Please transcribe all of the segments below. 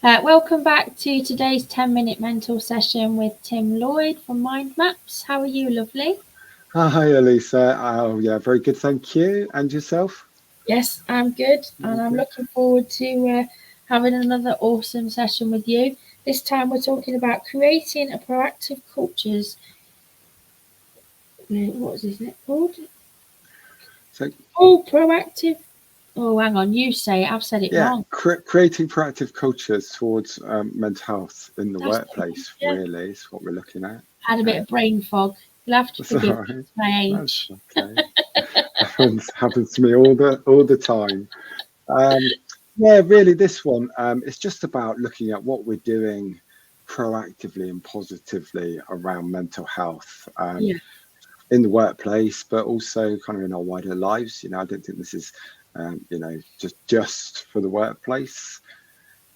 Welcome back to today's 10-minute mental session with Tim Lloyd from Mind Maps. How are you, lovely? Hi, Elisa. Oh, yeah, very good. Thank you. And yourself? Yes, I'm good, and I'm Good. looking forward to having another awesome session with you. This time we're talking about creating a proactive cultures. What is it called? So, Oh, proactive. Oh, hang on, you say it. I've said it yeah, wrong. creating proactive cultures towards mental health in the That's the one. workplace, Yeah, really, is what we're looking at. had a bit Yeah, of brain fog. You'll have to that's forgive all me. right. It's my That's age. okay. Happens to me all the time. Um, yeah, really, this one, it's just about looking at what we're doing proactively and positively around mental health. Yeah, In the workplace, but also kind of in our wider lives. I don't think this is, just for the workplace.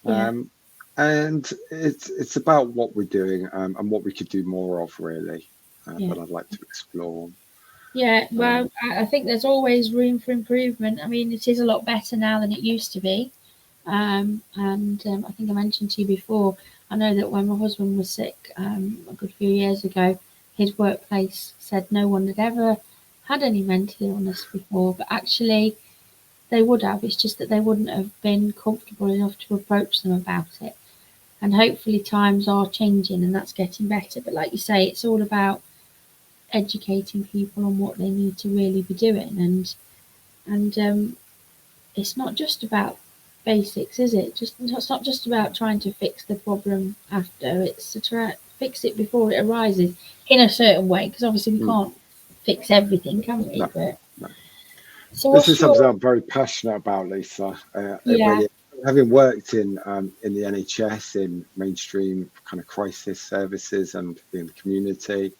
yeah. Um, and it's about what we're doing and what we could do more of, really, Yeah. that I'd like to explore. Yeah, well, Um, I think there's always room for improvement. I mean, it is a lot better now than it used to be. And I think I mentioned to you before, I know that when my husband was sick a good few years ago, his workplace said no one had ever had any mental illness before, but actually they would have. It's just that they wouldn't have been comfortable enough to approach them about it. And hopefully times are changing and that's getting better. But like you say, it's all about educating people on what they need to really be doing, and it's not just about basics, is it? Just it's not just about trying to fix the problem after. It's to try fix it before it arises in a certain way, because obviously we mm, can't fix everything, can we? no, But no. so This what's is your something I'm very passionate about, Lisa. It yeah, really, having worked in the NHS in mainstream kind of crisis services and in the community,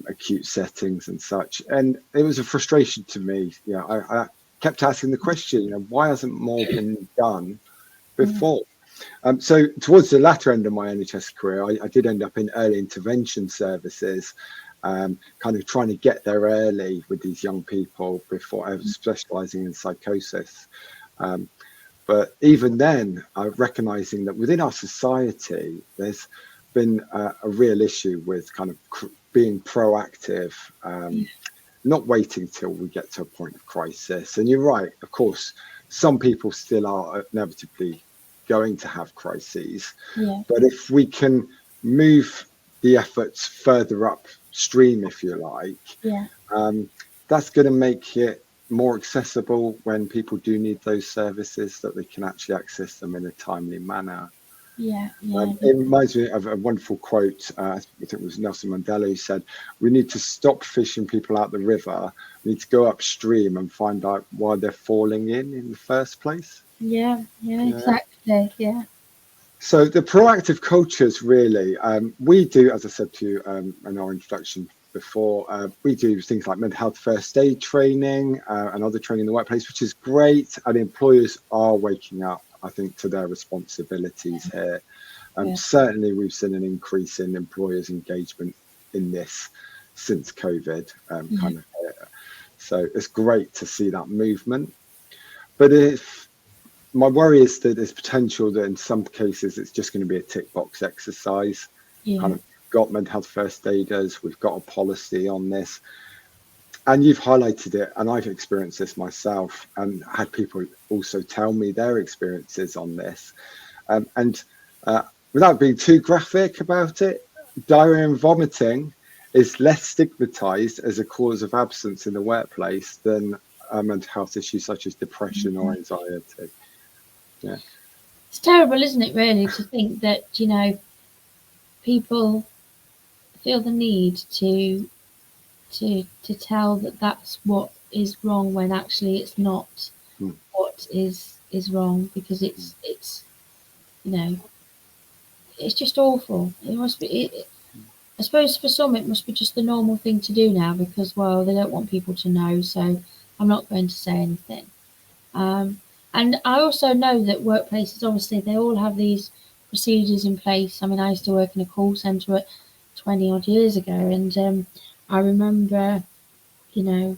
acute settings and such. And it was a frustration to me. I kept asking the question, why hasn't more been done mm, before? So towards the latter end of my NHS career, I did end up in early intervention services, kind of trying to get there early with these young people before I was specialising in psychosis. Um, but even then, recognizing that within our society, there's been a real issue with kind of being proactive, yeah, not waiting till we get to a point of crisis. And you're right, of course, some people still are inevitably going to have crises. yeah, But if we can move the efforts further upstream, if you like, yeah, um, that's going to make it more accessible when people do need those services, that they can actually access them in a timely manner. yeah, yeah, It reminds me of a wonderful quote. I think it was Nelson Mandela who said, "We need to stop fishing people out the river. We need to go upstream and find out why they're falling in the first place." yeah, yeah, Yeah. exactly, yeah, So the proactive cultures, really, we do, as I said to you in our introduction before, we do things like mental health first aid training and other training in the workplace, which is great. And employers are waking up, I think, to their responsibilities here. yeah, Certainly, we've seen an increase in employers' engagement in this since COVID yeah, kind of hit. So it's great to see that movement. But if my worry is that there's potential that in some cases it's just going to be a tick box exercise. Kind yeah, of got mental health first aiders, we've got a policy on this, and you've highlighted it, and I've experienced this myself, and had people also tell me their experiences on this. And without being too graphic about it, diarrhea and vomiting is less stigmatized as a cause of absence in the workplace than mental health issues such as depression or yeah. anxiety. Yeah. It's terrible, isn't it, really, to think that, people feel the need to tell that that's what is wrong when actually it's not Mm, what is wrong, because mm, it's you know it's just awful. It must be. I suppose for some it must be just the normal thing to do now, because well, they don't want people to know, so I'm not going to say anything. Um, and I also know that workplaces, obviously, they all have these procedures in place. I mean, I used to work in a call centre at 20 odd years ago, and I remember, you know,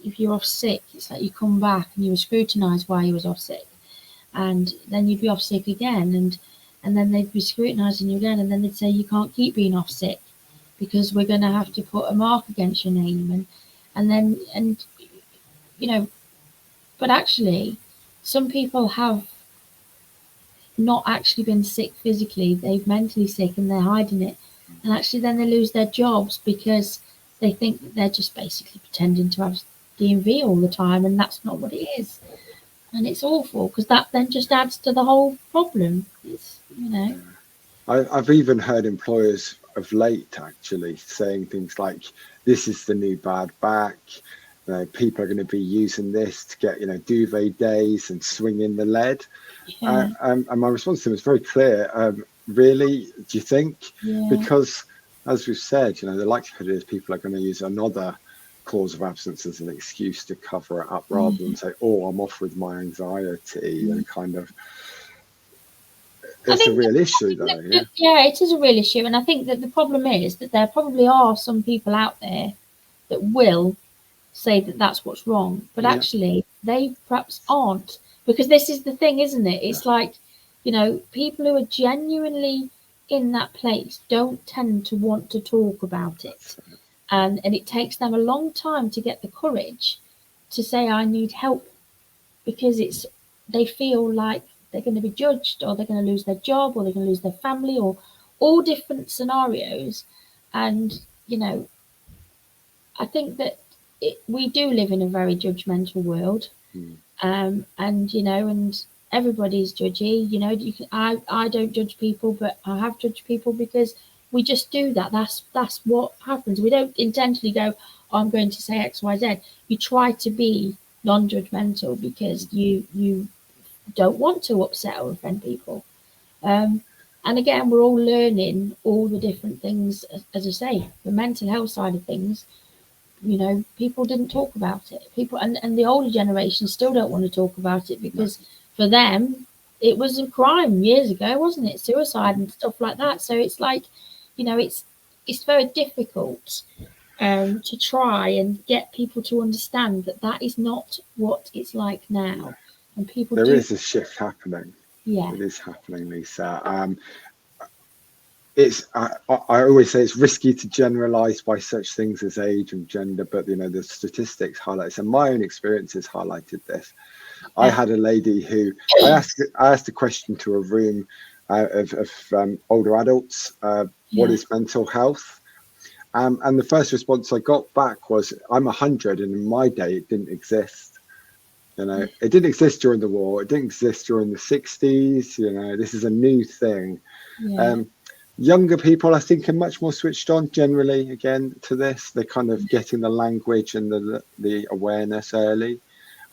if you're off sick, it's like you come back and you were scrutinised while you was off sick. and then you'd be off sick again, and then they'd be scrutinising you again, and then they'd say you can't keep being off sick because we're going to have to put a mark against your name, and you know, but actually, some people have not actually been sick physically, they've mentally sick and they're hiding it. And actually then they lose their jobs because they think that they're just basically pretending to have DMV all the time, and that's not what it is. And it's awful because that then just adds to the whole problem. It's, you know. I've even heard employers of late actually saying things like, this is the new bad back. People are going to be using this to get, duvet days and swing in the lead. Yeah. And my response to them was very clear. Really, do you think? Yeah. Because as we've said, the likelihood is people are going to use another cause of absence as an excuse to cover it up rather than say, oh, I'm off with my anxiety and kind of. It's a real issue, though. Yeah, it is a real issue. And I think that the problem is that there probably are some people out there that will say that that's what's wrong, but actually they perhaps aren't, because this is the thing, isn't it? It's like, people who are genuinely in that place don't tend to want to talk about it, and it takes them a long time to get the courage to say I need help, because they feel like they're going to be judged, or they're going to lose their job, or they're going to lose their family, or all different scenarios. And I think that we do live in a very judgmental world, and everybody's judgy. I don't judge people, but I have judged people because we just do that. That's what happens. We don't intentionally go, oh, I'm going to say X, Y, Z. You try to be non-judgmental because you don't want to upset or offend people. And again, we're all learning all the different things. As I say, the mental health side of things. People didn't talk about it. People and the older generation still don't want to talk about it because for them it was a crime years ago, wasn't it? Suicide and stuff like that. So it's like, it's very difficult to try and get people to understand that is not what it's like now. And people there is a shift happening. Yeah, it is happening, Lisa. I always say it's risky to generalize by such things as age and gender, but the statistics highlight, and my own experiences highlighted this. I had a lady who I asked a question to a room of older adults, what is mental health? And the first response I got back was, I'm 100 and in my day it didn't exist. It didn't exist during the war, it didn't exist during the 60s, this is a new thing. Younger people, I think, are much more switched on generally, again, to this. They're kind of getting the language and the awareness early.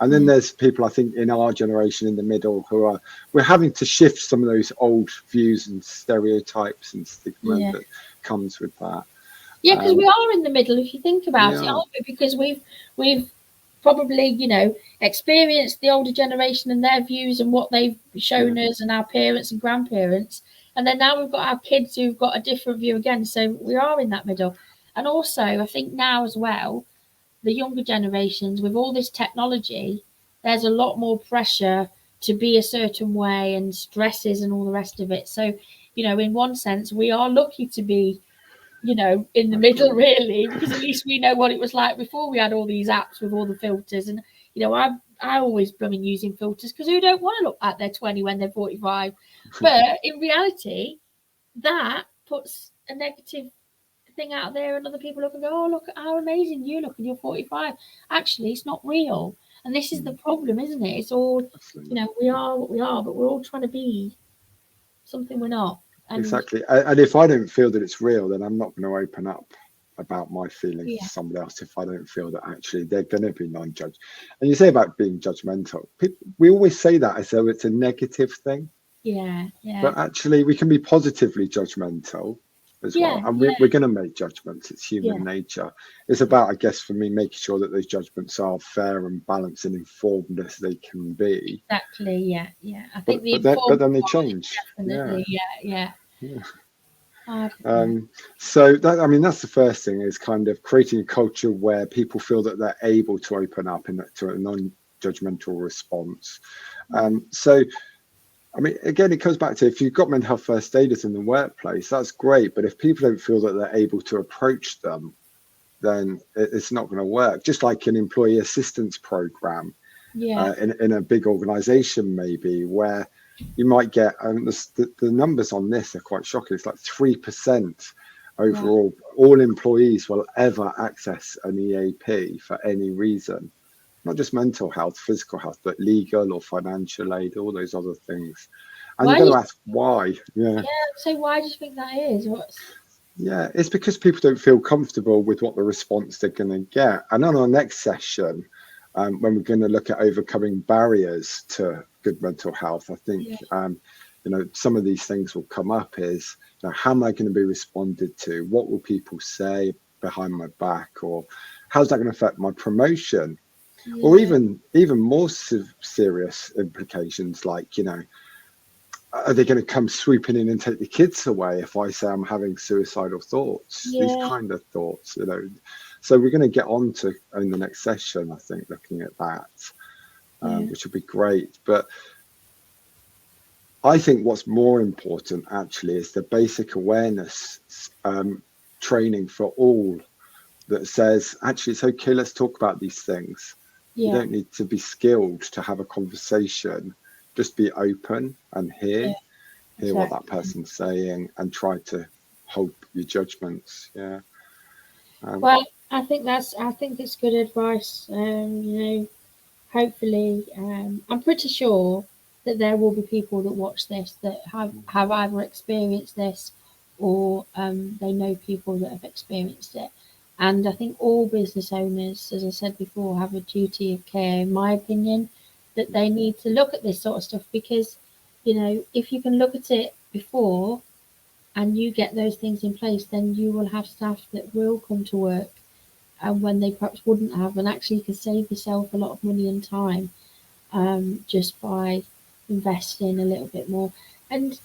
And then there's people, I think, in our generation in the middle who we're having to shift some of those old views and stereotypes and stigma that comes with that. Yeah, because we are in the middle, if you think about it, aren't we? Because we've probably, experienced the older generation and their views and what they've shown us, and our parents and grandparents. And then now we've got our kids who've got a different view again. So we are in that middle. And also, I think now as well, the younger generations, with all this technology, there's a lot more pressure to be a certain way and stresses and all the rest of it. So, in one sense, we are lucky to be, in the middle, really, because at least we know what it was like before we had all these apps with all the filters. And, I always been using filters because who don't want to look like they're 20 when they're 45? But in reality, that puts a negative thing out there, and other people look and go, oh, look at how amazing you look and you're 45. Actually, it's not real. And this is the problem, isn't it? It's all, we are what we are, but we're all trying to be something we're not. Exactly. And if I don't feel that it's real, then I'm not going to open up about my feelings to somebody else if I don't feel that actually they're going to be non-judged. And you say about being judgmental, we always say that as though it's a negative thing. Yeah. But actually we can be positively judgmental as well, and we're going to make judgments. It's human nature. It's about, I guess, for me, making sure that those judgments are fair and balanced and informed as they can be. Exactly. Yeah. I think but then they change. Definitely. Yeah. So that's the first thing, is kind of creating a culture where people feel that they're able to open up to a non-judgmental response. So I mean, again, it comes back to, if you've got mental health first aiders in the workplace, that's great. But if people don't feel that they're able to approach them, then it's not going to work. Just like an employee assistance program Yeah. In a big organization, maybe, where you might get, the numbers on this are quite shocking. It's like 3% overall, all employees will ever access an EAP for any reason. Not just mental health, physical health, but legal or financial aid, all those other things. And you're going to ask why. Yeah. So why do you think that is? Yeah, it's because people don't feel comfortable with what the response they're going to get. And on our next session, when we're going to look at overcoming barriers to good mental health, I think some of these things will come up. Is, how am I going to be responded to? What will people say behind my back? Or how's that going to affect my promotion? Or even more serious implications, like, are they going to come swooping in and take the kids away if I say I'm having suicidal thoughts? These kind of thoughts, So we're going to get on to, in the next session, I think, looking at that, which will be great. But I think what's more important, actually, is the basic awareness training for all, that says, actually, it's okay, let's talk about these things. You don't need to be skilled to have a conversation. Just be open and hear what that person's saying, and try to hold your judgments. Well, I think it's good advice. Hopefully, I'm pretty sure that there will be people that watch this that have either experienced this, or they know people that have experienced it. And I think all business owners, as I said before, have a duty of care, in my opinion, that they need to look at this sort of stuff, because, if you can look at it before and you get those things in place, then you will have staff that will come to work and when they perhaps wouldn't have, and actually you can save yourself a lot of money and time just by investing a little bit more. And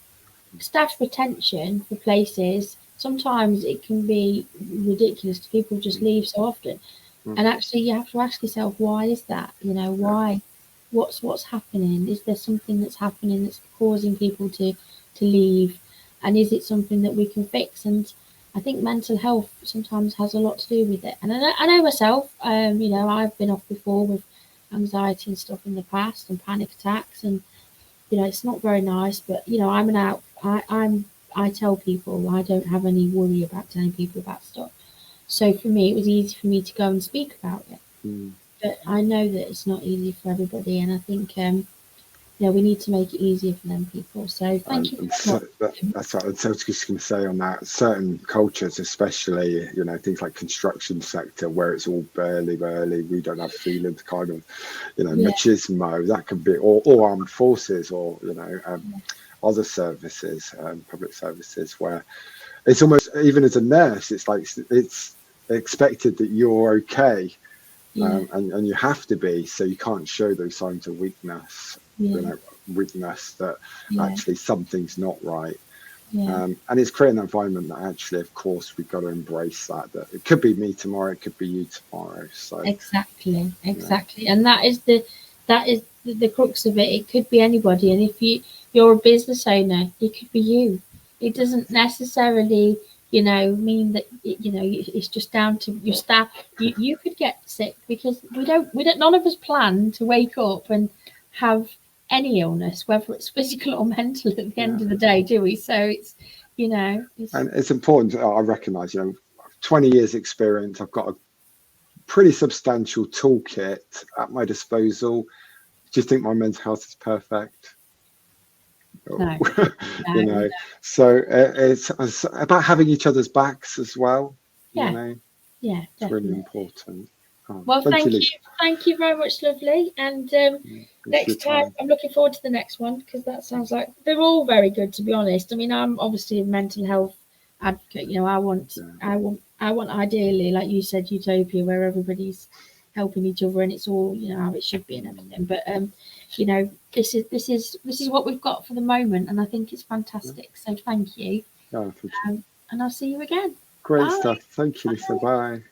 staff retention for places, sometimes it can be ridiculous. People just leave so often, and actually you have to ask yourself, why is that? Why? What's happening? Is there something that's happening that's causing people to leave, and is it something that we can fix? And I think mental health sometimes has a lot to do with it. And I know myself, I've been off before with anxiety and stuff in the past, and panic attacks, and it's not very nice. But I tell people I don't have any worry about telling people about stuff. So for me, it was easy for me to go and speak about it. But I know that it's not easy for everybody, and I think we need to make it easier for them people. So thank you. That's what I was just going to say on that. Certain cultures, especially, things like construction sector, where it's all burly, we don't have feelings, kind of, machismo, that could be, or armed forces, or, other services, public services, where it's almost, even as a nurse, it's like, it's expected that you're okay. And you have to be, so you can't show those signs of weakness, weakness that actually something's not right. And it's creating an environment that actually, of course, we've got to embrace that it could be me tomorrow, it could be you tomorrow. So exactly. And that is the crux of it. It could be anybody, and if you're a business owner, it could be you. It doesn't necessarily mean that it's just down to your staff. You could get sick, because we don't none of us plan to wake up and have any illness, whether it's physical or mental, at the end of the day, do we? So it's and it's important. I recognize 20 years experience, I've got a pretty substantial toolkit at my disposal. Do you think my mental health is perfect? No. So it's about having each other's backs as well. It's really important. Well, thank you very much, lovely. And next time, I'm looking forward to the next one, because that sounds like they're all very good, to be honest. I mean, I'm obviously a mental health advocate. I want ideally, like you said, utopia, where everybody's helping each other and it's all how it should be and everything. But this is what we've got for the moment, and I think it's fantastic. So thank you. Thank you. And I'll see you again. Great stuff. Thank you, Lisa. Bye.